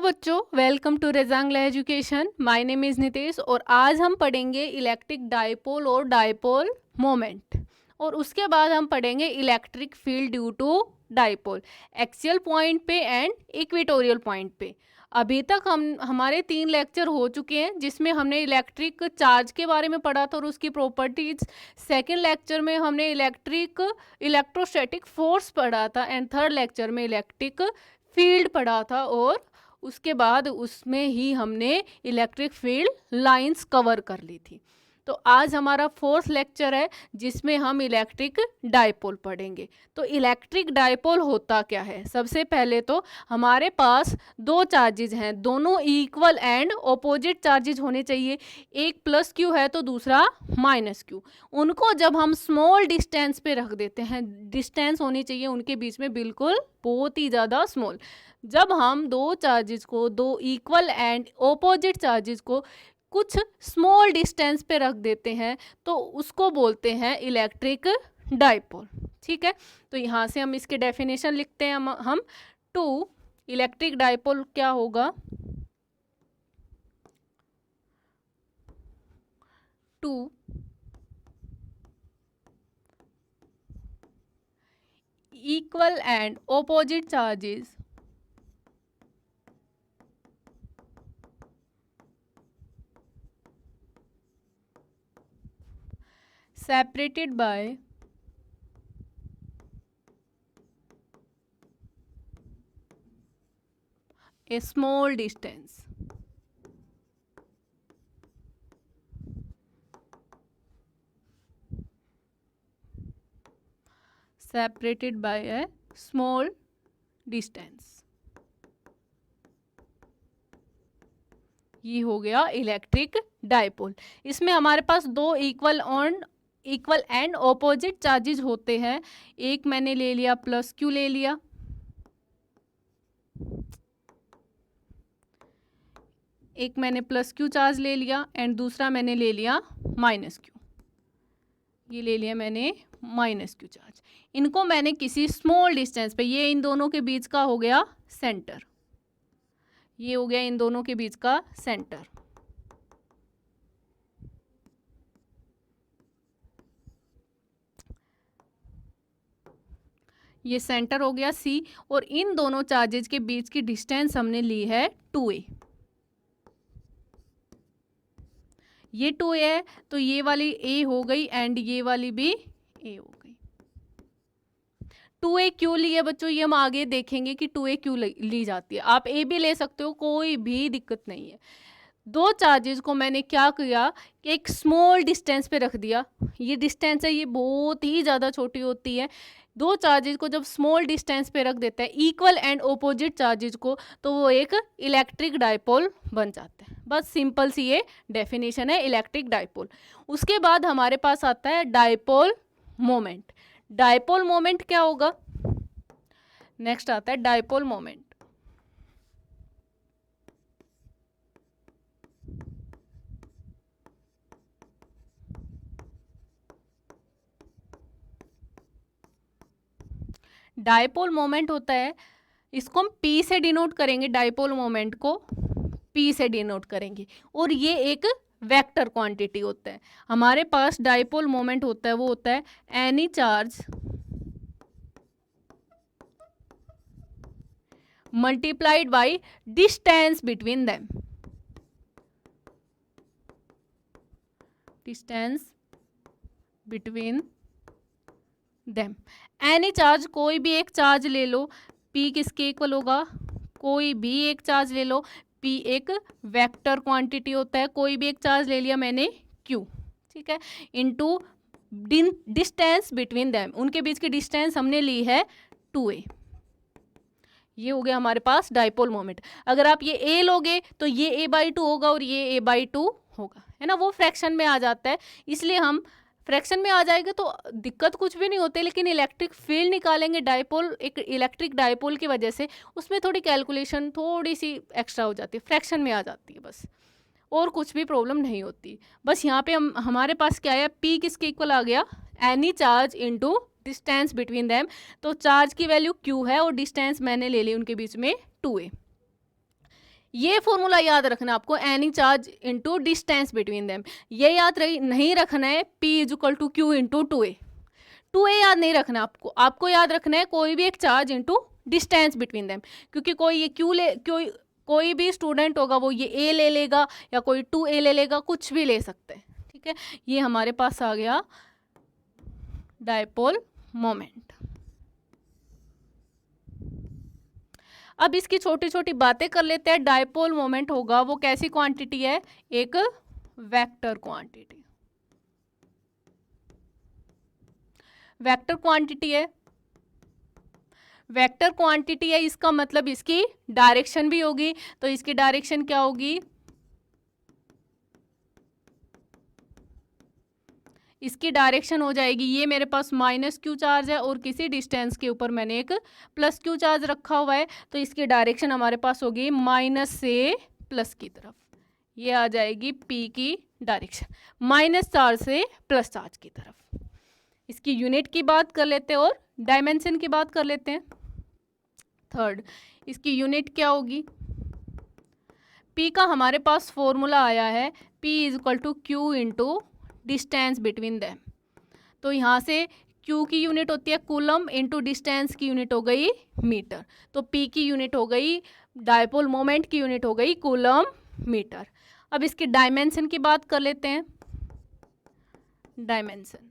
बच्चों, welcome to Rezangla education. My name is Nitesh और आज हम पढ़ेंगे इलेक्ट्रिक डाइपोल और डाइपोल मोमेंट और उसके बाद हम पढ़ेंगे electric field due to dipole axial point पे एंड इक्वेटोरियल पॉइंट पे। अभी तक हमारे 3 लेक्चर हो चुके हैं जिसमें हमने इलेक्ट्रिक चार्ज के बारे में पढ़ा था और उसकी प्रॉपर्टीज। सेकेंड लेक्चर में हमने इलेक्ट्रोस्टैटिक फोर्स पढ़ा था एंड थर्ड लेक्चर में इलेक्ट्रिक फील्ड पढ़ा था और उसके बाद उसमें ही हमने इलेक्ट्रिक फील्ड लाइंस कवर कर ली थी। तो आज हमारा फोर्थ लेक्चर है जिसमें हम इलेक्ट्रिक डाइपोल पढ़ेंगे। तो इलेक्ट्रिक डाइपोल होता क्या है? सबसे पहले तो हमारे पास दो चार्जेज हैं, दोनों इक्वल एंड ऑपोजिट चार्जेज होने चाहिए। एक प्लस क्यू है तो दूसरा माइनस क्यू। उनको जब हम स्मॉल डिस्टेंस पे रख देते हैं, डिस्टेंस होनी चाहिए उनके बीच में बिल्कुल बहुत ही ज़्यादा स्मॉल। जब हम दो चार्जेस को, दो इक्वल एंड ऑपोजिट चार्जेस को कुछ स्मॉल डिस्टेंस पे रख देते हैं तो उसको बोलते हैं इलेक्ट्रिक डाइपोल। ठीक है, तो यहाँ से हम इसके डेफिनेशन लिखते हैं। हम टू इलेक्ट्रिक डाइपोल क्या होगा? Two equal and opposite charges separated by a small distance. Separated by a small distance. ये हो गया इलेक्ट्रिक डाइपोल। इसमें हमारे पास दो इक्वल एंड ऑपोजिट चार्जेस होते हैं। एक मैंने ले लिया प्लस क्यू ले लिया, एक मैंने प्लस क्यू चार्ज ले लिया एंड दूसरा मैंने ले लिया माइनस क्यू। ये ले लिया मैंने माइनस क्यू चार्ज। इनको मैंने किसी स्मॉल डिस्टेंस पे, ये इन दोनों के बीच का हो गया सेंटर, ये हो गया इन दोनों के बीच का सेंटर। ये सेंटर हो गया सी और इन दोनों चार्जेज के बीच की डिस्टेंस हमने ली है 2a। ये 2a है तो ये वाली a हो गई एंड ये वाली भी a हो गई। 2a क्यों ली है बच्चों, ये हम आगे देखेंगे कि 2a क्यों ली जाती है। आप a भी ले सकते हो, कोई भी दिक्कत नहीं है। दो चार्जेस को मैंने क्या किया कि एक स्मॉल डिस्टेंस पे रख दिया। ये डिस्टेंस है, ये बहुत ही ज़्यादा छोटी होती है। दो चार्जेस को जब स्मॉल डिस्टेंस पे रख देता है इक्वल एंड ऑपोजिट चार्जेस को, तो वो एक इलेक्ट्रिक डाइपोल बन जाता है। बस सिंपल सी ये डेफिनेशन है इलेक्ट्रिक डाइपोल। उसके बाद हमारे पास आता है डाइपोल मोमेंट। डाइपोल मोमेंट क्या होगा? नेक्स्ट आता है डाइपोल मोमेंट। डाइपोल मोमेंट होता है, इसको हम P से डिनोट करेंगे। डाइपोल मोमेंट को P से डिनोट करेंगे और ये एक वेक्टर क्वांटिटी होता है। हमारे पास डाइपोल मोमेंट होता है वो होता है any charge multiplied by distance between them. Distance between them. Any charge, कोई भी एक चार्ज ले लो, P किसके इक्वल होगा? कोई भी एक चार्ज ले लो, P एक वेक्टर क्वांटिटी होता है। कोई भी एक चार्ज ले लिया मैंने Q, ठीक है, इनटू डिस्टेंस बिटवीन देम, उनके बीच की डिस्टेंस हमने ली है 2a। ये हो गया हमारे पास डाइपोल मोमेंट। अगर आप ये a लोगे तो ये a/2 होगा और ये a/2 होगा, है ना। वो फ्रैक्शन में आ जाता है, इसलिए हम फ्रैक्शन में आ जाएगा तो दिक्कत कुछ भी नहीं होती। लेकिन इलेक्ट्रिक फील्ड निकालेंगे डाइपोल, एक इलेक्ट्रिक डाइपोल की वजह से उसमें थोड़ी कैलकुलेशन थोड़ी सी एक्स्ट्रा हो जाती है, फ्रैक्शन में आ जाती है बस, और कुछ भी प्रॉब्लम नहीं होती। बस यहाँ पे हमारे पास क्या है, P किसके इक्वल आ गया? Any charge into distance between them. तो चार्ज की वैल्यू Q है और डिस्टेंस मैंने ले ली उनके बीच में 2a। ये फॉर्मूला याद रखना है आपको, any charge into distance between them. ये याद नहीं रखना है P is equal to Q into 2A। 2A याद नहीं रखना आपको, आपको याद रखना है कोई भी एक charge into distance between them, क्योंकि कोई भी स्टूडेंट होगा वो ये A ले लेगा या कोई 2A ले लेगा, कुछ भी ले सकते हैं। ठीक है, ये हमारे पास आ गया डायपोल मोमेंट। अब इसकी छोटी छोटी बातें कर लेते हैं। डायपोल मोमेंट होगा वो कैसी क्वांटिटी है, एक वेक्टर क्वांटिटी। वेक्टर क्वांटिटी है, वेक्टर क्वांटिटी है, इसका मतलब इसकी डायरेक्शन भी होगी। तो इसकी डायरेक्शन क्या होगी, इसकी डायरेक्शन हो जाएगी, ये मेरे पास -Q चार्ज है और किसी डिस्टेंस के ऊपर मैंने एक +Q चार्ज रखा हुआ है, तो इसकी डायरेक्शन हमारे पास होगी माइनस से प्लस की तरफ। ये आ जाएगी P की डायरेक्शन, माइनस चार्ज से प्लस चार्ज की तरफ। इसकी यूनिट की बात कर लेते हैं और डायमेंशन की बात कर लेते हैं। थर्ड, इसकी यूनिट क्या होगी, P का हमारे पास फॉर्मूला आया है P is equal to Q into distance between them. तो यहाँ से Q की यूनिट होती है कूलम, इंटू डिस्टेंस की यूनिट हो गई मीटर। तो P की यूनिट हो गई, डायपोल मोमेंट की यूनिट हो गई कूलम मीटर। अब इसकी डायमेंशन की बात कर लेते हैं। डायमेंशन,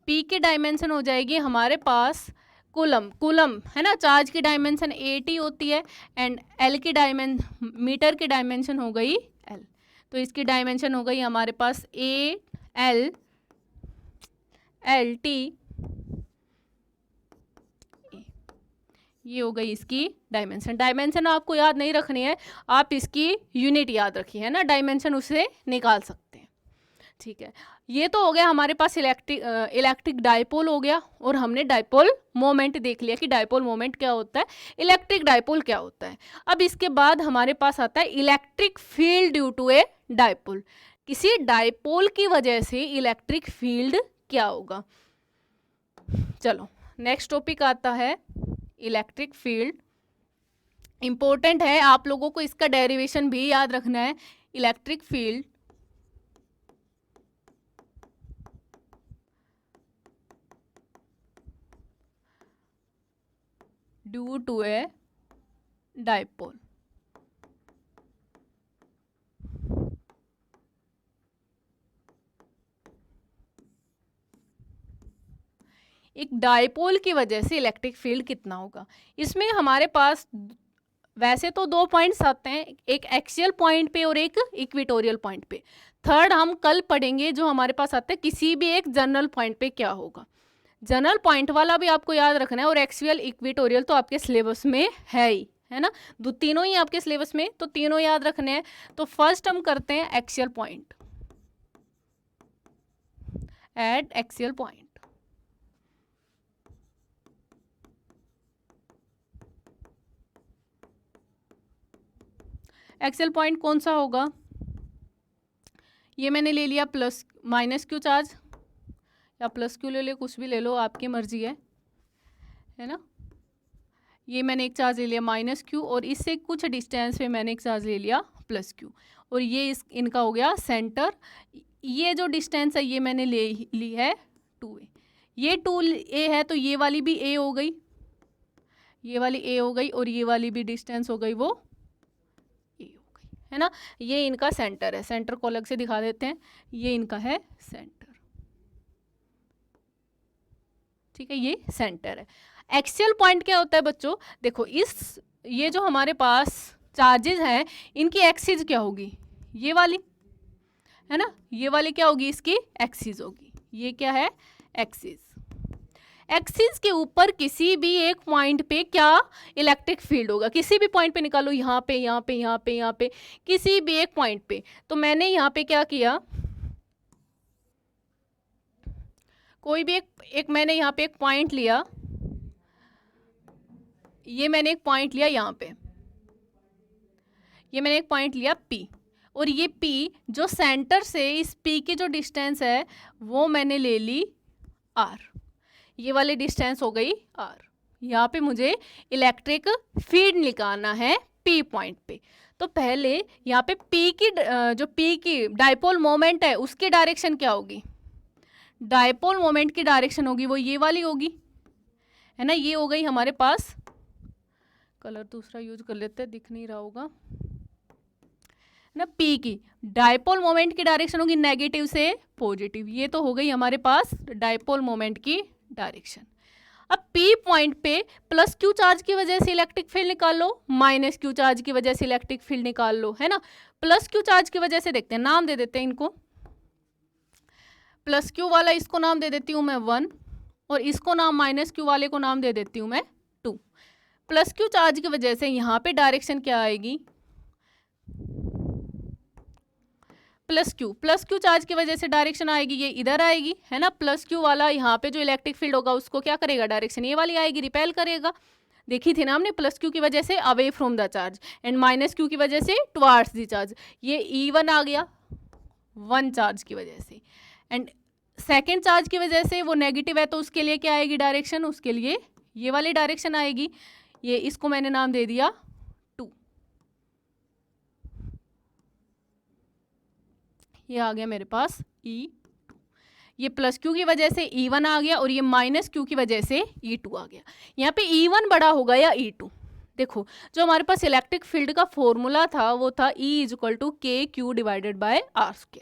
P की डायमेंशन हो जाएगी हमारे पास कूलम है ना, चार्ज की डायमेंशन 80 होती है, एंड L की मीटर की डायमेंशन हो गई L। तो इसकी डायमेंशन हो गई हमारे पास AL LT, ये हो गई इसकी डायमेंशन। डायमेंशन आपको याद नहीं रखनी है, आप इसकी यूनिट याद रखिए, है ना, डायमेंशन उससे निकाल सकते हैं। ठीक है, ये तो हो गया हमारे पास इलेक्ट्रिक डायपोल हो गया, और हमने डायपोल मोमेंट देख लिया कि डायपोल मोमेंट क्या होता है, इलेक्ट्रिक डायपोल क्या होता है। अब इसके बाद हमारे पास आता है electric field due to a dipole. किसी डायपोल की वजह से इलेक्ट्रिक फील्ड क्या होगा। चलो नेक्स्ट टॉपिक आता है इलेक्ट्रिक फील्ड। इंपॉर्टेंट है, आप लोगों को इसका डेरिवेशन भी याद रखना है। Electric field due to a dipole. एक डायपोल की वजह से इलेक्ट्रिक फील्ड कितना होगा। इसमें हमारे पास वैसे तो 2 पॉइंट्स आते हैं, एक एक्सियल पॉइंट पे और एक इक्वेटोरियल पॉइंट पे। थर्ड हम कल पढ़ेंगे, जो हमारे पास आता है किसी भी एक जनरल पॉइंट पे क्या होगा। जनरल पॉइंट वाला भी आपको याद रखना है, और एक्सियल इक्वेटोरियल तो आपके सिलेबस में है ही, है ना, तीनों ही आपके सिलेबस में, तो तीनों याद रखने हैं। तो फर्स्ट हम करते हैं axial point, eight axial point. Axial point कौन सा होगा, ये मैंने ले लिया -Q चार्ज, या +Q ले लो, कुछ भी ले लो, आपकी मर्जी है ना। ये मैंने एक चार्ज ले लिया -Q, और इससे कुछ डिस्टेंस पे मैंने एक चार्ज ले लिया +Q, और ये इनका हो गया सेंटर। ये जो डिस्टेंस है ये मैंने ली है 2A। ये 2A है तो ये वाली भी A हो गई, ये वाली A हो गई, और ये वाली भी डिस्टेंस हो गई वो A हो गई, है ना। ये इनका सेंटर है, सेंटर को अलग से दिखा देते हैं, ये इनका है सेंटर। ठीक है, ये सेंटर है। एक्सियल पॉइंट क्या होता है बच्चों, देखो ये जो हमारे पास चार्जेस हैं इनकी एक्सिस क्या होगी, ये वाली, है ना, ये वाली क्या होगी, इसकी एक्सिस होगी। ये क्या है, एक्सिस। एक्सिस के ऊपर किसी भी एक पॉइंट पे क्या इलेक्ट्रिक फील्ड होगा, किसी भी पॉइंट पे निकालो, यहाँ पे, यहाँ पे, यहाँ पे, यहाँ पे, किसी भी एक पॉइंट पे। तो मैंने यहाँ पे क्या किया, कोई भी एक मैंने यहाँ पे एक पॉइंट लिया, ये मैंने एक पॉइंट लिया यहाँ पे, ये मैंने एक पॉइंट लिया P, और ये P जो सेंटर से इस P की जो डिस्टेंस है वो मैंने ले ली R। ये वाली डिस्टेंस हो गई R, यहाँ पे मुझे इलेक्ट्रिक फील्ड निकालना है पी पॉइंट पे। तो पहले यहाँ पे पी की जो पी की डाइपोल मोमेंट है उसकी डायरेक्शन क्या होगी, डाइपोल मोमेंट की डायरेक्शन होगी वो ये वाली होगी, है ना। ये हो गई हमारे पास, कलर दूसरा यूज कर लेते हैं, दिख नहीं रहा होगा ना। पी की डाइपोल मोमेंट की डायरेक्शन होगी नेगेटिव से पॉजिटिव। ये तो हो गई हमारे पास डाइपोल मोमेंट की डायरेक्शन। अब पी पॉइंट पे प्लस क्यू चार्ज की वजह से इलेक्ट्रिक फील्ड निकाल लो, माइनस क्यू चार्ज की वजह से इलेक्ट्रिक फील्ड निकाल लो, है ना। प्लस क्यू चार्ज की वजह से देखते हैं, नाम दे देते हैं इनको। प्लस क्यू वाला इसको नाम दे देती हूँ मैं 1, और इसको नाम माइनस क्यू वाले को नाम दे देती हूँ मैं 2। प्लस क्यू चार्ज की वजह से यहाँ पे डायरेक्शन क्या आएगी, प्लस क्यू चार्ज की वजह से डायरेक्शन आएगी ये इधर आएगी, है ना। प्लस क्यू वाला यहाँ पे जो इलेक्ट्रिक फील्ड होगा उसको क्या करेगा, डायरेक्शन ये वाली आएगी, रिपेल करेगा। देखी थी ना हमने, प्लस क्यू की वजह से away from the charge and minus Q की वजह से टुवार्ड्स द चार्ज। ये E1 आ गया 1 चार्ज की वजह से, एंड सेकेंड चार्ज की वजह से वो नेगेटिव है तो उसके लिए क्या आएगी डायरेक्शन, उसके लिए ये वाली डायरेक्शन आएगी। ये इसको मैंने नाम दे दिया 2। ये आ गया मेरे पास E2। ये प्लस क्यू की वजह से E1 आ गया और ये माइनस क्यू की वजह से E2 आ गया। यहाँ पे E1 बड़ा होगा या E2, देखो जो हमारे पास इलेक्ट्रिक फील्ड का फॉर्मूला था वो था E = KQ divided bye R²।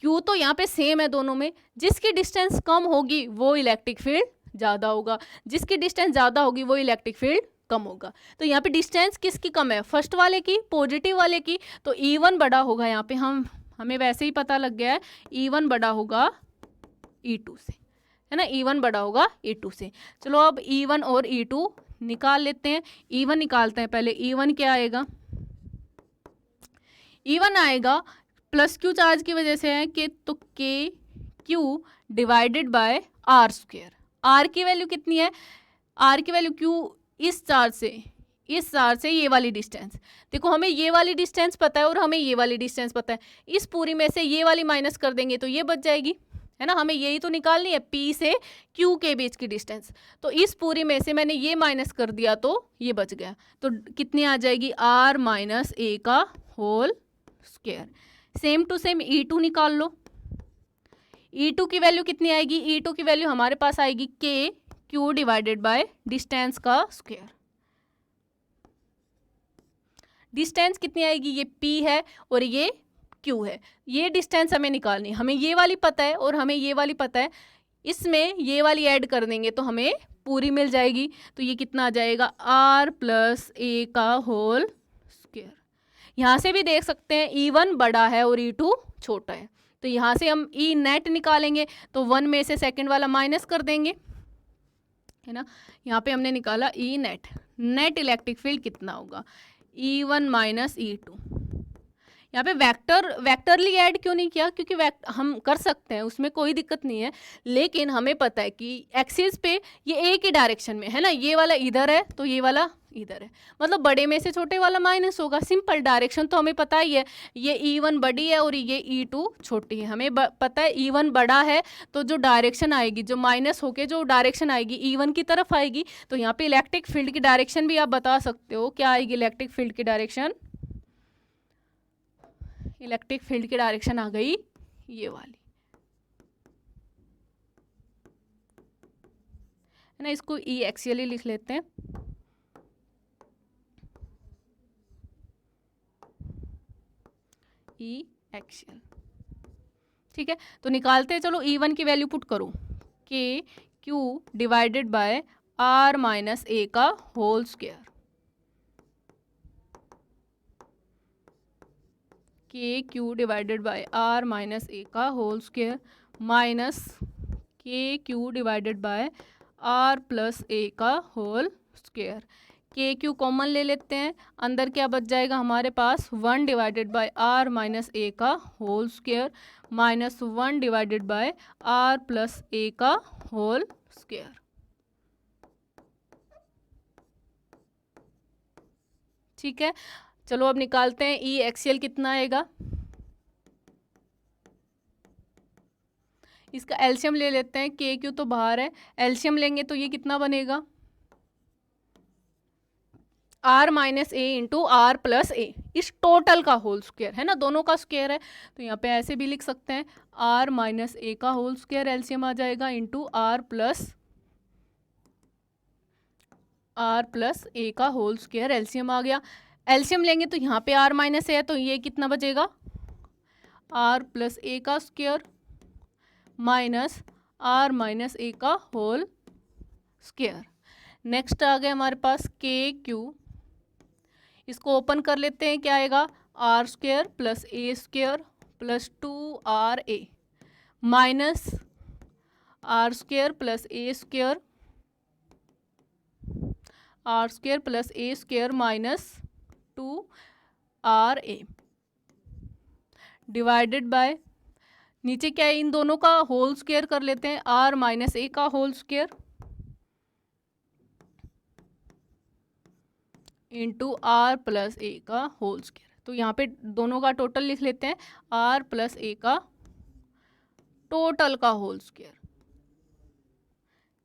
Q तो यहाँ पे सेम है दोनों में, जिसकी डिस्टेंस कम होगी वो इलेक्ट्रिक फील्ड ज़्यादा होगा, जिसकी डिस्टेंस ज़्यादा होगी वो इलेक्ट्रिक फील्ड कम होगा। तो यहाँ पे डिस्टेंस किसकी कम है, फर्स्ट वाले की, पॉजिटिव वाले की। तो E1 बड़ा होगा, यहाँ पे हमें वैसे ही पता लग गया है E1 बड़ा होगा E2 से, है ना। E1 बड़ा होगा E2 से। चलो अब E1 और E2 निकाल लेते हैं। E1 निकालते हैं पहले। E1 क्या आएगा, E1 आएगा प्लस क्यू चार्ज की वजह से है कि तो KQ divided bye R²। R की वैल्यू कितनी है, R की वैल्यू Q इस चार्ज से ये वाली डिस्टेंस। देखो हमें ये वाली डिस्टेंस पता है और हमें ये वाली डिस्टेंस पता है, इस पूरी में से ये वाली माइनस कर देंगे तो ये बच जाएगी, है ना। हमें यही तो निकालनी है, P से Q के बीच की डिस्टेंस। तो इस पूरी में से मैंने ये माइनस कर दिया तो ये बच गया। तो कितनी आ जाएगी, R - A का whole square. Same to same E2 निकाल लो। E2 की वैल्यू कितनी आएगी, E2 की वैल्यू हमारे पास आएगी KQ डिवाइडेड बाय डिस्टेंस का स्क्वायर। डिस्टेंस कितनी आएगी, ये P है और ये Q है। ये डिस्टेंस हमें निकालनी है, हमें ये वाली पता है और हमें ये वाली पता है, इसमें ये वाली ऐड कर देंगे तो हमें पूरी मिल जाएगी। तो ये कितना आ जाएगा, R + A का होल स्क्वायर। यहाँ से भी देख सकते हैं E1 बड़ा है और E2 छोटा है, तो यहाँ से हम E नेट निकालेंगे तो 1 में से सेकंड वाला माइनस कर देंगे, है ना। यहाँ पे हमने निकाला E नेट इलेक्ट्रिक फील्ड कितना होगा, E1 - E2। यहाँ पे वेक्टरली ऐड क्यों नहीं किया, क्योंकि हम कर सकते हैं, उसमें कोई दिक्कत नहीं है, लेकिन हमें पता है कि एक्सिस पे ये एक ही डायरेक्शन में है ना, ये वाला इधर है तो ये वाला इधर है, मतलब बड़े में से छोटे वाला माइनस होगा। सिंपल, डायरेक्शन तो हमें पता ही है, ये E1 बड़ी है और ये E2 छोटी है। हमें पता है E1 बड़ा है तो जो डायरेक्शन आएगी, जो माइनस होके जो डायरेक्शन आएगी E1 की तरफ आएगी। तो यहाँ पे इलेक्ट्रिक फील्ड की डायरेक्शन भी आप बता सकते हो, क्या आएगी इलेक्ट्रिक फील्ड की डायरेक्शन, इलेक्ट्रिक फील्ड की डायरेक्शन आ गई ये वाली, है ना। इसको E एक्सियली लिख लेते हैं। E एक्सियल, ठीक है। तो निकालते हैं, चलो E1 की वैल्यू पुट करो, KQ divided by R - A का whole square. KQ divided by R - A का whole square minus KQ divided by R + A का होल स्क्वायर। KQ कॉमन ले लेते हैं, अंदर क्या बच जाएगा हमारे पास, 1 डिवाइडेड बाय R - A का whole square minus 1 divided by R + A का होल स्क्वायर। ठीक है, चलो अब निकालते हैं E एक्सियल कितना आएगा। इसका एलसीएम ले लेते हैं, KQ तो बाहर है, एलसीएम लेंगे तो ये कितना बनेगा, R minus A into R plus A, इस टोटल का होल स्क्वायर है ना, दोनों का स्क्वायर है, तो यहाँ पे ऐसे भी लिख सकते हैं आर माइनस ए का होल स्क्वायर एलसीएम आ जाएगा इंटू आर प्लस ए का होल स्क्वायर एलसीएम आ गया। एलसीएम लेंगे तो यहाँ पे आर माइनस ए है, तो ये कितना बचेगा, आर प्लस ए का square minus are minus A का होल स्क्वायर। नेक्स्ट आ गया हमारे पास के क्यू, इसको ओपन कर लेते हैं, क्या आएगा, R square plus A square plus 2 RA minus R square plus A square, R square plus A square minus 2RA divided by, नीचे क्या है, इन दोनों का होल स्क्वायर कर लेते हैं, आर माइनस ए का whole square into R plus A का होल स्क्वायर। तो यहाँ पे दोनों का टोटल लिख लेते हैं, आर प्लस ए का टोटल का होल स्क्वायर,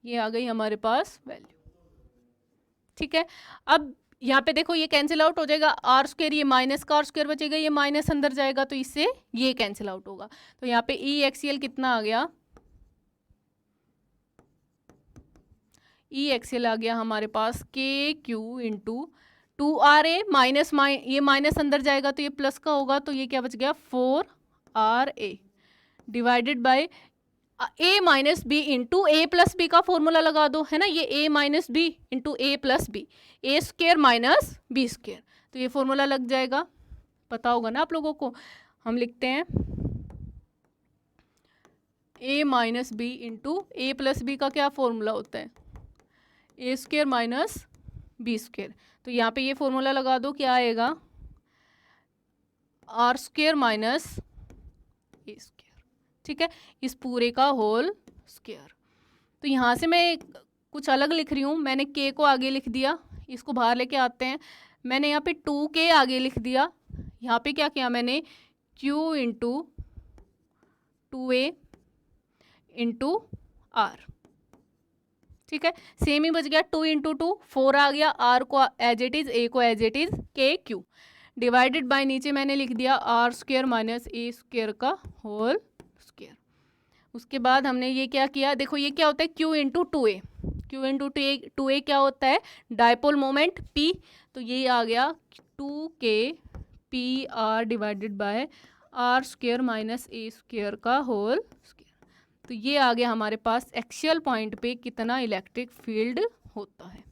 ये आ गई हमारे पास वैल्यू। ठीक है, अब यहाँ पे देखो ये कैंसिल आउट हो जाएगा, आर स्क्वायर, ये माइनस का आर स्क्वायर बचेगा, ये माइनस अंदर जाएगा तो इससे ये कैंसिल आउट होगा, तो यहाँ पे ई एक्सीएल कितना आ गया, ई एक्सीएल आ गया हमारे पास के क्यू इंटू 2RA माइनस ये माइनस अंदर जाएगा तो ये प्लस का होगा, तो ये क्या बच गया 4RA divided by A minus B into A plus B का फॉर्मूला लगा दो, है ना, ये A minus B into A plus B, A square minus B square, तो ये फॉर्मूला लग जाएगा, पता होगा ना आप लोगों को। हम लिखते हैं A minus B into A plus B का क्या फॉर्मूला होता है, A square minus B square, तो यहाँ पे ये फॉर्मूला लगा दो, क्या आएगा, R square minus A square. ठीक है, इस पूरे का होल स्क्वायर। तो यहाँ से मैं कुछ अलग लिख रही हूँ, मैंने के को आगे लिख दिया, इसको बाहर लेके आते हैं, मैंने यहाँ पे 2K आगे लिख दिया, यहाँ पे क्या किया मैंने, Q into 2A into are. ठीक है, सेम ही बच गया, 2 इंटू 2 4 आ गया, आर को एज इट इज, ए को as it is, K Q divided by, नीचे मैंने लिख दिया R square minus A square का होल स्क्वायर। उसके बाद हमने ये क्या किया, देखो ये क्या होता है, Q into 2A, Q into 2A क्या होता है, डायपोल मोमेंट P, तो ये आ गया 2K PR divided by R square minus A square का होल स्क्वायर। तो ये आ गया हमारे पास एक्सियल पॉइंट पे कितना इलेक्ट्रिक फील्ड होता है,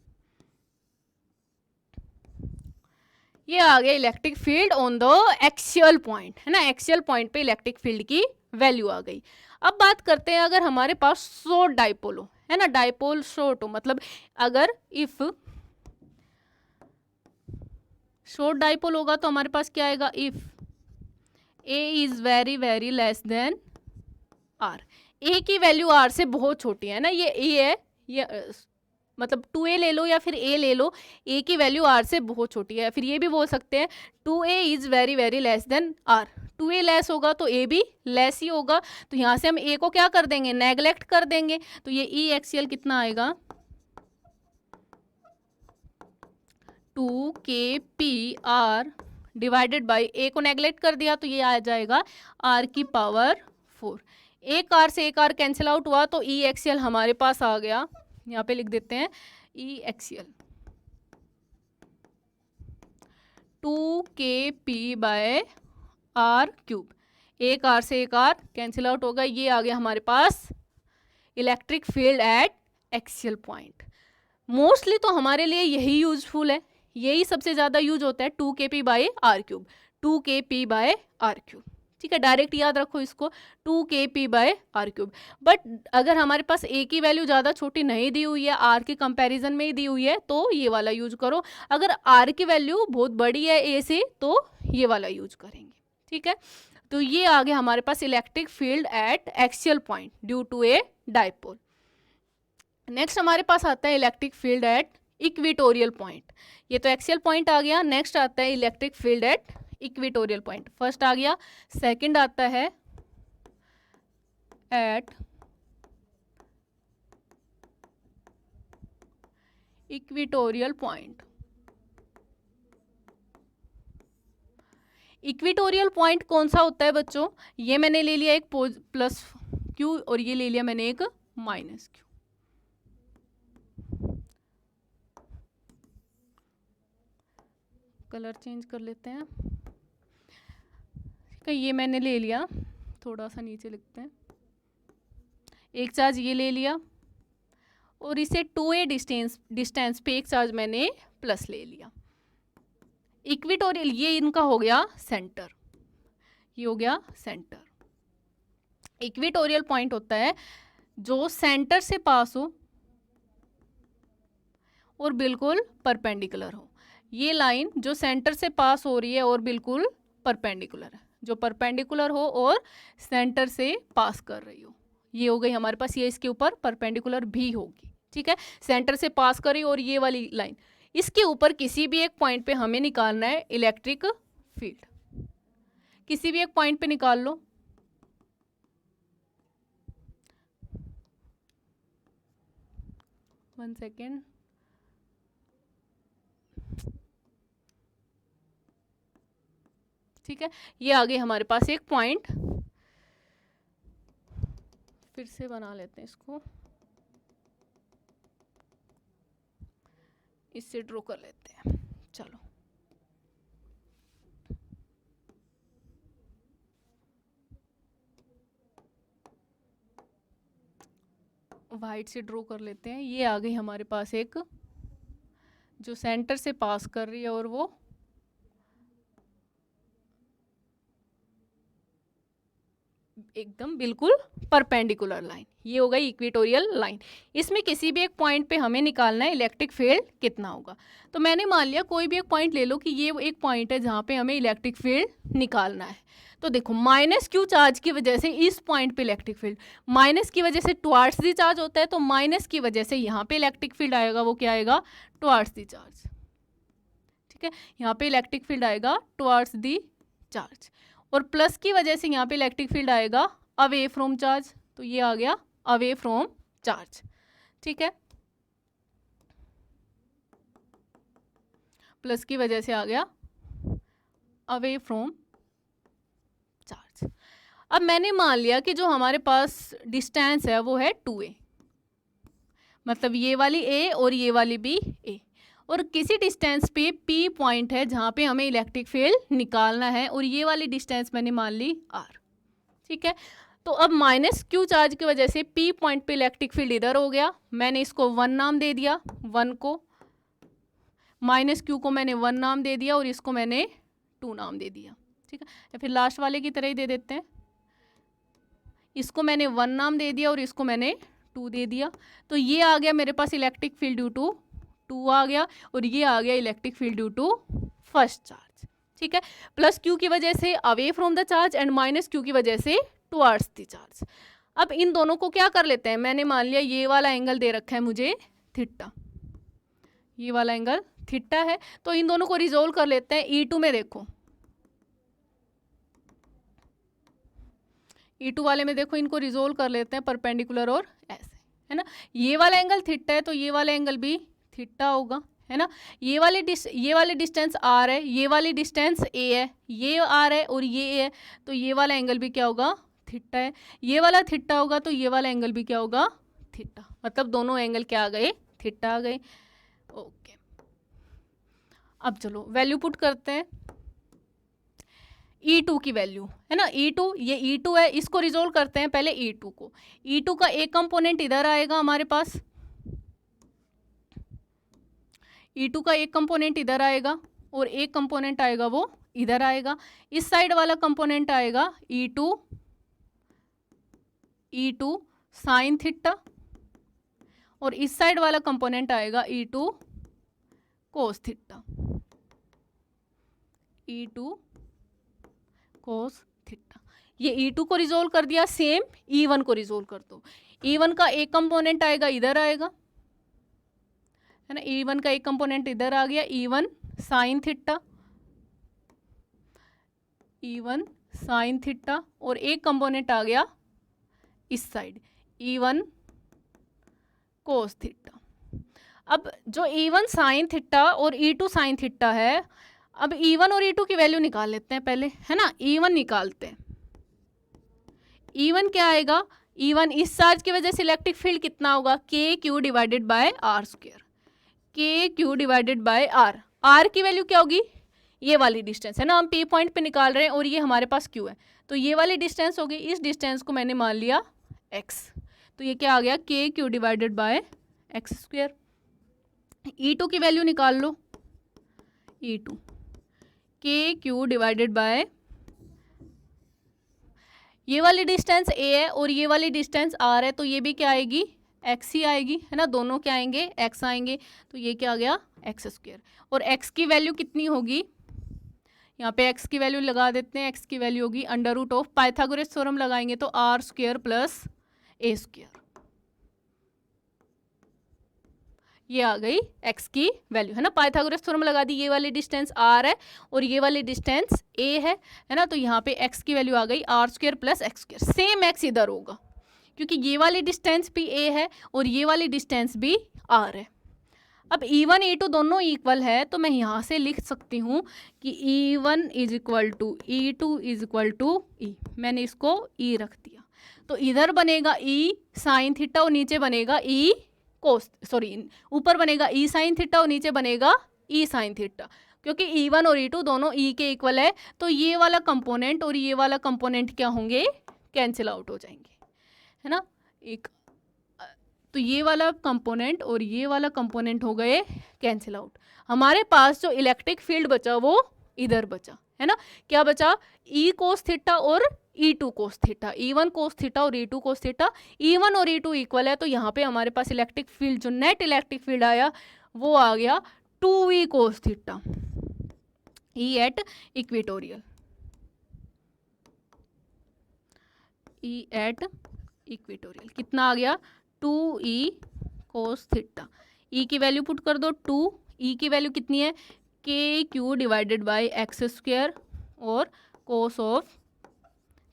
ये आ गया electric field on the axial point, है ना, एक्सियल पॉइंट पे इलेक्ट्रिक फील्ड की वैल्यू आ गई। अब बात करते हैं अगर हमारे पास शॉर्ट डाइपोल हो, है ना, डाइपोल शॉर्ट हो, मतलब अगर इफ शॉर्ट डाइपोल होगा तो हमारे पास क्या आएगा, if A is very very less than R, A की वैल्यू आर से बहुत छोटी है ना, ये ए है, ये मतलब 2A ले लो या फिर ए ले लो, ए की वैल्यू आर से बहुत छोटी है, फिर ये भी बोल सकते हैं 2A is very very less than R, 2A less होगा तो ए भी लेस ही होगा, तो यहाँ से हम ए को क्या कर देंगे, नेगलेक्ट कर देंगे, तो ये ई एक्सियल कितना आएगा 2KPR डिवाइडेड बाई, ए को नेगलेक्ट कर दिया तो ये आ जाएगा आर की पावर 4, एक आर से एक आर कैंसिल आउट हुआ तो ई एक्सियल हमारे पास आ गया, यहाँ पे लिख देते हैं E axial 2KP by R cube, एक आर से एक आर कैंसिल आउट होगा, ये आ गया हमारे पास electric field at axial point. Mostly तो हमारे लिए यही यूजफुल है, यही सबसे ज़्यादा यूज होता है 2KP by R cube, 2KP by R cube. ठीक है, डायरेक्ट याद रखो इसको 2KP by R cube. But अगर हमारे पास ए की वैल्यू ज़्यादा छोटी नहीं दी हुई है, आर के कंपैरिजन में ही दी हुई है, तो ये वाला यूज करो, अगर आर की वैल्यू बहुत बड़ी है ए से तो ये वाला यूज करेंगे। ठीक है, तो ये आ गया हमारे पास electric field at axial point due to a dipole. Next हमारे पास आता है electric field at equatorial point, ये तो एक्सियल पॉइंट आ गया, नेक्स्ट आता है electric field at equatorial point, first आ गया, सेकंड आता है at equatorial point. Equatorial point कौन सा होता है बच्चों? ये मैंने ले लिया एक प्लस क्यू और ये ले लिया मैंने एक माइनस क्यू। कलर चेंज कर लेते हैं। ठीक है, ये मैंने ले लिया, थोड़ा सा नीचे लिखते हैं। एक चार्ज ये ले लिया और इसे 2a डिस्टेंस पे एक चार्ज मैंने प्लस ले लिया। इक्विटोरियल ये इनका हो गया सेंटर, ये हो गया सेंटर। इक्विटोरियल पॉइंट होता है जो सेंटर से पास हो और बिल्कुल परपेंडिकुलर हो। ये लाइन जो सेंटर से पास हो रही है और बिल्कुल परपेंडिकुलर है, जो परपेंडिकुलर हो और सेंटर से पास कर रही हो, ये हो गई हमारे पास। ये इसके ऊपर परपेंडिकुलर भी होगी, ठीक है, सेंटर से पास करी। और ये वाली लाइन, इसके ऊपर किसी भी एक पॉइंट पे हमें निकालना है इलेक्ट्रिक फील्ड। किसी भी एक पॉइंट पे निकाल लो। वन सेकेंड, ठीक है, ये आ गई हमारे पास एक पॉइंट। फिर से बना लेते हैं इसको, इससे ड्रॉ कर लेते हैं। चलो, वाइट से ड्रॉ कर लेते हैं। ये आ गई हमारे पास एक जो सेंटर से पास कर रही है और वो एकदम बिल्कुल परपेंडिकुलर लाइन, ये हो गई इक्वेटोरियल लाइन। इसमें किसी भी एक पॉइंट पे हमें निकालना है इलेक्ट्रिक फील्ड कितना होगा। तो मैंने मान लिया कोई भी एक पॉइंट ले लो कि ये एक पॉइंट है जहाँ पे हमें इलेक्ट्रिक फील्ड निकालना है। तो देखो, माइनस क्यू चार्ज की वजह से इस पॉइंट पे इलेक्ट्रिक फील्ड, माइनस की वजह से टुवार्ड्स दी चार्ज होता है, तो माइनस की वजह से यहाँ पे इलेक्ट्रिक फील्ड आएगा, वो क्या आएगा, टुवार्ड्स दी चार्ज। ठीक है, यहाँ पे इलेक्ट्रिक फील्ड आएगा टुवार्ड्स दी चार्ज। और प्लस की वजह से यहाँ पे इलेक्ट्रिक फील्ड आएगा अवे फ्रॉम चार्ज, तो ये आ गया अवे फ्रॉम चार्ज। ठीक है, प्लस की वजह से आ गया अवे फ्रॉम चार्ज। अब मैंने मान लिया कि जो हमारे पास डिस्टेंस है वो है 2a, मतलब ये वाली a और ये वाली भी a, और किसी डिस्टेंस पे P पॉइंट है जहाँ पे हमें इलेक्ट्रिक फील्ड निकालना है, और ये वाली डिस्टेंस मैंने मान ली R। ठीक है, तो अब माइनस क्यू चार्ज की वजह से P पॉइंट पे इलेक्ट्रिक फील्ड इधर हो गया, मैंने इसको 1 नाम दे दिया, 1 को, माइनस क्यू को मैंने 1 नाम दे दिया और इसको मैंने 2 नाम दे दिया। ठीक है, या फिर लास्ट वाले की तरह ही दे देते हैं, इसको मैंने 1 नाम दे दिया और इसको मैंने 2 दे दिया। तो ये आ गया मेरे पास इलेक्ट्रिक फील्ड ड्यू टू 2 आ गया, और ये आ गया electric field due to first charge. ठीक है, प्लस क्यू की वजह से away from the charge and minus Q की वजह से टुवार्ड्स द चार्ज। अब इन दोनों को क्या कर लेते हैं, मैंने मान लिया ये वाला एंगल दे रखा है मुझे थीटा, ये वाला एंगल थीटा है, तो इन दोनों को रिजोल्व कर लेते हैं। E2 में देखो, E2 वाले में देखो, इनको रिजोल्व कर लेते हैं परपेंडिकुलर और ऐसे, है ना। ये वाला एंगल थीटा है तो ये वाला एंगल भी थीटा होगा, है ना। ये वाली डिस्टेंस R है, ये वाली डिस्टेंस A है, ये R है और ये A है, तो ये वाला एंगल भी क्या होगा, थीटा है। ये वाला थीटा होगा तो ये वाला एंगल भी क्या होगा, थीटा, मतलब दोनों एंगल क्या आ गए, थीटा आ गए। ओके, अब चलो वैल्यू पुट करते हैं। E2 की वैल्यू है ना, E2, ये E2 है, इसको रिजोल्व करते हैं पहले E2 को। E2 का एक कंपोनेंट इधर आएगा हमारे पास, E2 का एक कंपोनेंट इधर आएगा और एक कंपोनेंट आएगा वो इधर आएगा। इस साइड वाला कंपोनेंट आएगा E2 साइन थीटा, और इस साइड वाला कंपोनेंट आएगा E2 cos theta, E2 cos theta. ये E2 को रिजोल्व कर दिया, सेम E1 को रिजोल्व कर दो। E1 का एक कंपोनेंट आएगा इधर आएगा, है ना, E1 का एक कंपोनेंट इधर आ गया, E1 sine theta, E1 sine theta, और एक कंपोनेंट आ गया इस साइड, E1 कोस थीटा। अब जो E1 साइन थीटा और E2 साइन थीटा है, अब E1 और E2 की वैल्यू निकाल लेते हैं पहले, है ना। E1 निकालते हैं। E1 क्या आएगा, E1 इस चार्ज की वजह से इलेक्ट्रिक फील्ड कितना होगा, K Q divided by R square, K Q divided by R. R की वैल्यू क्या होगी, ये वाली डिस्टेंस है ना, हम पी पॉइंट पे निकाल रहे हैं और ये हमारे पास क्यू है, तो ये वाली डिस्टेंस होगी, इस डिस्टेंस को मैंने मान लिया एक्स, तो ये क्या आ गया, K Q divided bye x square. E2 की वैल्यू निकाल लो, E2 के क्यू डिवाइडेड बाय, ये वाली डिस्टेंस a है और ये वाली डिस्टेंस r है, तो ये भी क्या आएगी, x ही आएगी, है ना, दोनों क्या आएंगे, x आएंगे, तो ये क्या आ गया, एक्स स्क्वायर। और x की वैल्यू कितनी होगी, यहाँ पे x की वैल्यू लगा देते हैं, x की वैल्यू होगी under root of, Pythagoras theorem लगाएंगे तो R square plus A square, ये आ गई x की वैल्यू, है ना। पाइथागोरस थ्योरम लगा दी, ये वाली डिस्टेंस r है और ये वाली डिस्टेंस a है ना, तो यहाँ पे x की वैल्यू आ गई R square plus X square. Same x इधर होगा क्योंकि ये वाली डिस्टेंस भी a है और ये वाली डिस्टेंस भी r है। अब E1 E2 दोनों इक्वल है, तो मैं यहाँ से लिख सकती हूँ कि E1 is equal to E2 is equal to E, मैंने इसको E रख दिया, तो इधर बनेगा E साइन थीटा और नीचे बनेगा E कोस, सॉरी ऊपर बनेगा E साइन थीटा और नीचे बनेगा E साइन थीटा, क्योंकि E1 और E2 दोनों E के इक्वल है, तो ये वाला कंपोनेंट और ये वाला कंपोनेंट क्या होंगे, कैंसिल आउट हो जाएंगे, है ना। एक तो ये वाला कंपोनेंट और ये वाला कंपोनेंट हो गए कैंसिल आउट। हमारे पास जो इलेक्ट्रिक फील्ड बचा वो इधर बचा, है ना। क्या बचा, E कोस थीटा और E2 cos theta, E1 cos theta और E2 कोस थीटा। E1 और E2 इक्वल है, तो यहाँ पे हमारे पास इलेक्ट्रिक फील्ड, जो नेट इलेक्ट्रिक फील्ड आया वो आ गया 2E cos theta, E at equatorial, E at equatorial कितना आ गया, 2E कोस थीटा। E की वैल्यू पुट कर दो 2, E की वैल्यू कितनी है, के Q divided bye x square और कोस ऑफ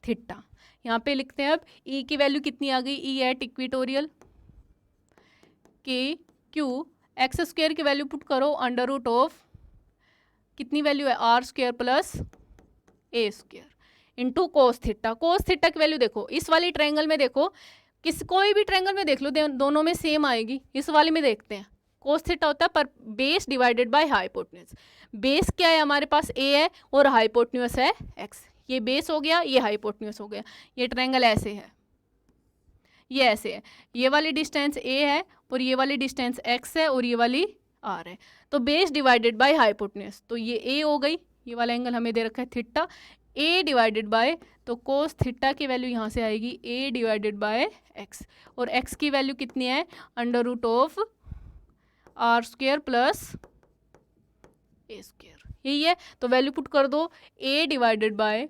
थीटा। यहाँ पे लिखते हैं अब E की वैल्यू कितनी आ गई, E at equatorial, K Q X square की वैल्यू पुट करो अंडर रूट ऑफ, कितनी वैल्यू है, R square plus A square into cos theta. Cos theta की वैल्यू देखो, इस वाली ट्रायंगल में देखो, कोई भी ट्रायंगल में देख लो, दोनों में सेम आएगी। इस वाले में देखते हैं, कोस थीटा होता है पर base divided by hypotenuse. Base क्या है हमारे पास, a है और हाइपोटेन्यूज है x, ये बेस हो गया, ये हाइपोटेन्यूज हो गया। ये ट्रायंगल ऐसे है, ये ऐसे है, ये वाली डिस्टेंस a है और ये वाली डिस्टेंस x है और ये वाली r है, तो बेस डिवाइडेड बाय हाइपोटेन्यूज, तो ये a हो गई, ये वाला एंगल हमें दे रखा है थीटा, a डिवाइडेड बाय, तो कोस थीटा की वैल्यू यहाँ से आएगी a डिवाइडेड बाय x, और x की वैल्यू कितनी है, under root of R square plus A square, यही है। तो वैल्यू पुट कर दो a डिवाइडेड बाय,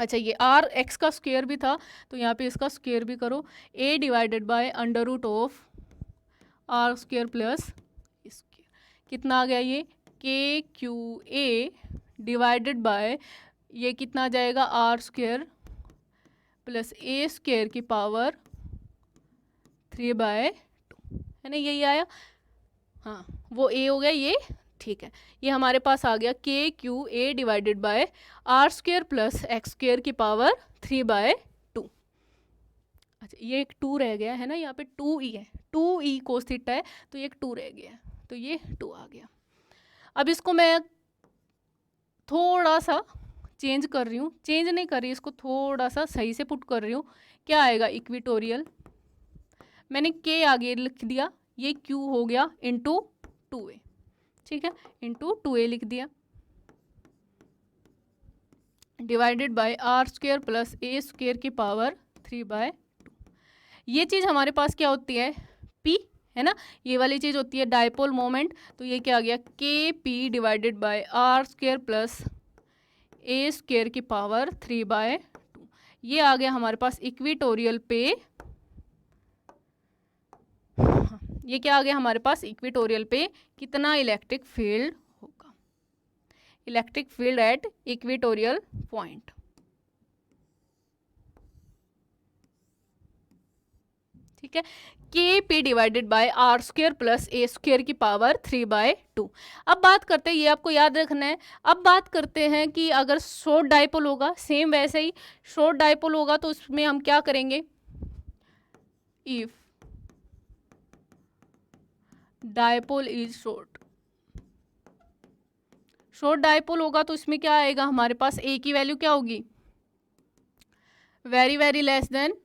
अच्छा ये r x का स्क्वायर भी था तो यहाँ पे इसका स्क्वायर भी करो, a divided by under root of R square plus square, कितना आ गया ये, के क्यू ए डिवाइडेड बाय, ये कितना आ जाएगा, R square plus A square की पावर 3/2, है ना, यही आया, हाँ वो a हो गया ये, ठीक है। ये हमारे पास आ गया K Q A divided by R square plus X square की पावर 3/2। अच्छा ये एक 2 रह गया है ना, यहाँ पे 2e है, 2e कोस थीटा है, तो ये एक 2 रह गया, तो ये 2 आ गया। अब इसको मैं थोड़ा सा चेंज कर रही हूँ, चेंज नहीं कर रही, इसको थोड़ा सा सही से पुट कर रही हूँ। क्या आएगा, इक्वेटोरियल, मैंने के आगे लिख दिया, ये q हो गया इंटू 2a, ठीक है, इंटू 2a लिख दिया, divided by R square plus A square की पावर 3/2। ये चीज़ हमारे पास क्या होती है, p, है ना, ये वाली चीज़ होती है डायपोल मोमेंट, तो ये क्या आ गया, K P divided by R square plus A square की पावर 3/2। ये आ गया हमारे पास इक्वेटोरियल पे, ये क्या आ गया हमारे पास, इक्वेटोरियल पे कितना इलेक्ट्रिक फील्ड होगा, electric field at equatorial point, ठीक है, K P divided by R square plus A square की पावर 3/2। अब बात करते हैं, ये आपको याद रखना है। अब बात करते हैं कि अगर शॉर्ट डाइपोल होगा, सेम वैसे ही शॉर्ट डाइपोल होगा तो उसमें हम क्या करेंगे, if dipole is short, short dipole होगा तो इसमें क्या आएगा, हमारे पास ए की वैल्यू क्या होगी, very very less than,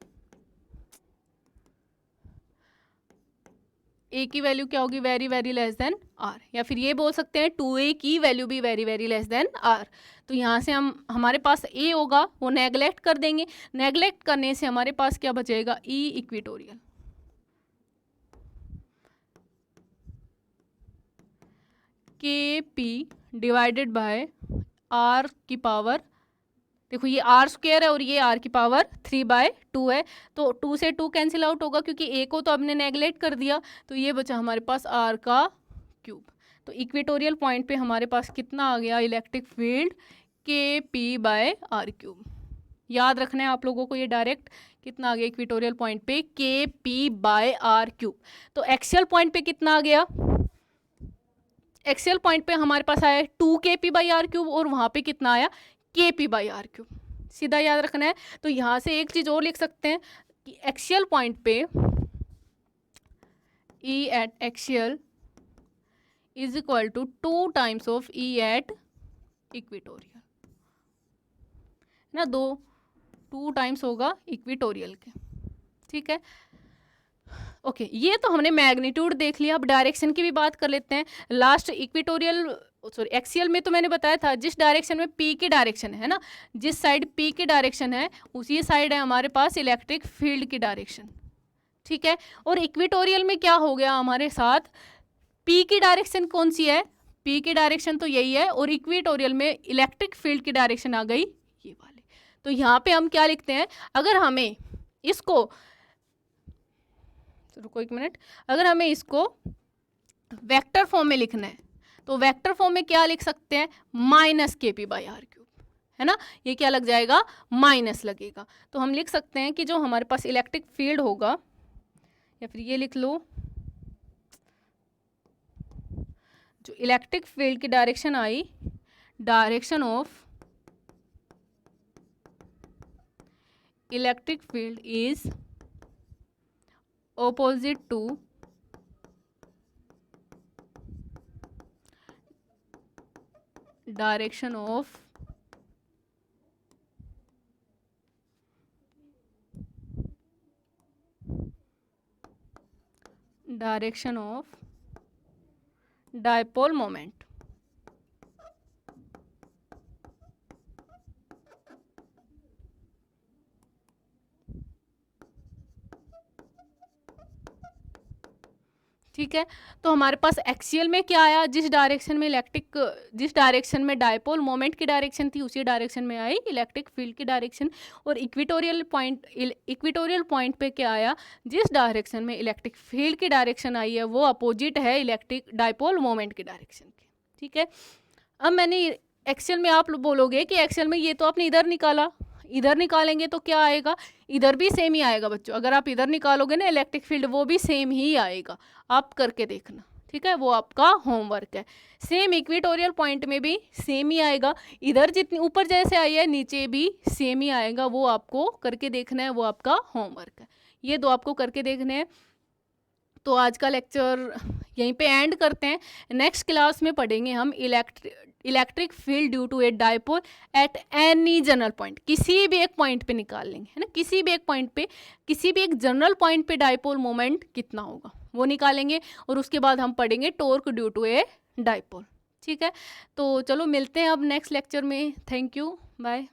A की वैल्यू क्या होगी, very very less than R, या फिर ये बोल सकते हैं 2a की वैल्यू भी very very less than R. तो यहाँ से हम, हमारे पास ए होगा वो नेगलेक्ट कर देंगे, नेगलेक्ट करने से हमारे पास क्या बचेगा, ई इक्विटोरियल, के पी डिवाइडेड बाय आर की पावर, देखो ये आर स्क्वेयर है और ये आर की पावर 3/2 है, तो 2 से 2 कैंसिल आउट होगा क्योंकि ए को तो हमने नेगलेक्ट कर दिया, तो ये बचा हमारे पास आर का क्यूब। तो इक्वेटोरियल पॉइंट पे हमारे पास कितना आ गया, इलेक्ट्रिक फील्ड के पी बाय आर क्यूब। याद रखना है आप लोगों को, ये डायरेक्ट कितना आ गया इक्वेटोरियल पॉइंट पे, के पी बाय आर क्यूब। तो एक्सियल पॉइंट पे कितना आ गया, एक्सियल पॉइंट पे हमारे पास आया 2 के पी बाई आर क्यूब और वहाँ पे कितना आया, के पी बाई आर क्यूब। सीधा याद रखना है। तो यहाँ से एक चीज़ और लिख सकते हैं कि एक्सियल पॉइंट पे E at axial is equal to 2 times of E at equatorial, ना 2 टाइम्स होगा इक्वेटोरियल के, ठीक है। ओके, ये तो हमने मैग्नीट्यूड देख लिया। अब डायरेक्शन की भी बात कर लेते हैं। लास्ट इक्वेटोरियल, सॉरी एक्सियल में तो मैंने बताया था जिस डायरेक्शन में पी की डायरेक्शन है ना, जिस साइड पी की डायरेक्शन है उसी साइड है हमारे पास इलेक्ट्रिक फील्ड की डायरेक्शन, ठीक है। और इक्वेटोरियल में क्या हो गया हमारे साथ, पी की डायरेक्शन कौन सी है, पी की डायरेक्शन तो यही है, और इक्वेटोरियल में इलेक्ट्रिक फील्ड की डायरेक्शन आ गई ये वाली। तो यहाँ पे हम क्या लिखते हैं, अगर हमें इसको, रुको एक मिनट, अगर हमें इसको वेक्टर फॉर्म में लिखना है तो वेक्टर फॉर्म में क्या लिख सकते हैं, माइनस के पी बाई आर क्यूब, है ना। ये क्या लग जाएगा, माइनस लगेगा। तो हम लिख सकते हैं कि जो हमारे पास इलेक्ट्रिक फील्ड होगा, या फिर ये लिख लो, जो इलेक्ट्रिक फील्ड की direction I, direction of electric field is opposite to direction of dipole moment। ठीक है। तो हमारे पास एक्सियल में क्या आया, जिस डायरेक्शन में डायपोल मोमेंट की डायरेक्शन थी उसी डायरेक्शन में आई इलेक्ट्रिक फील्ड की डायरेक्शन। और इक्वेटोरियल पॉइंट पे क्या आया, जिस डायरेक्शन में इलेक्ट्रिक फील्ड की डायरेक्शन आई है वो अपोजिट है इलेक्ट्रिक डायपोल मोमेंट की डायरेक्शन के, ठीक है। अब मैंने एक्सियल में, आप बोलोगे कि एक्सियल में ये तो आपने इधर निकाला, इधर निकालेंगे तो क्या आएगा, इधर भी सेम ही आएगा बच्चों। अगर आप इधर निकालोगे ना इलेक्ट्रिक फील्ड, वो भी सेम ही आएगा, आप करके देखना, ठीक है। वो आपका होमवर्क है। सेम इक्वेटोरियल पॉइंट में भी सेम ही आएगा, इधर जितनी ऊपर जैसे आई है नीचे भी सेम ही आएगा, वो आपको करके देखना है, वो आपका होमवर्क है। ये दो आपको करके देखने हैं। तो आज का लेक्चर यहीं पे एंड करते हैं। नेक्स्ट क्लास में पढ़ेंगे हम electric field due to a dipole at any general point. किसी भी एक पॉइंट पे निकाल लेंगे, है ना, किसी भी एक पॉइंट पे, किसी भी एक जनरल पॉइंट पे डायपोल मोमेंट कितना होगा वो निकालेंगे, और उसके बाद हम पढ़ेंगे torque due to a dipole, ठीक है। तो चलो मिलते हैं अब नेक्स्ट लेक्चर में। Thank you, bye.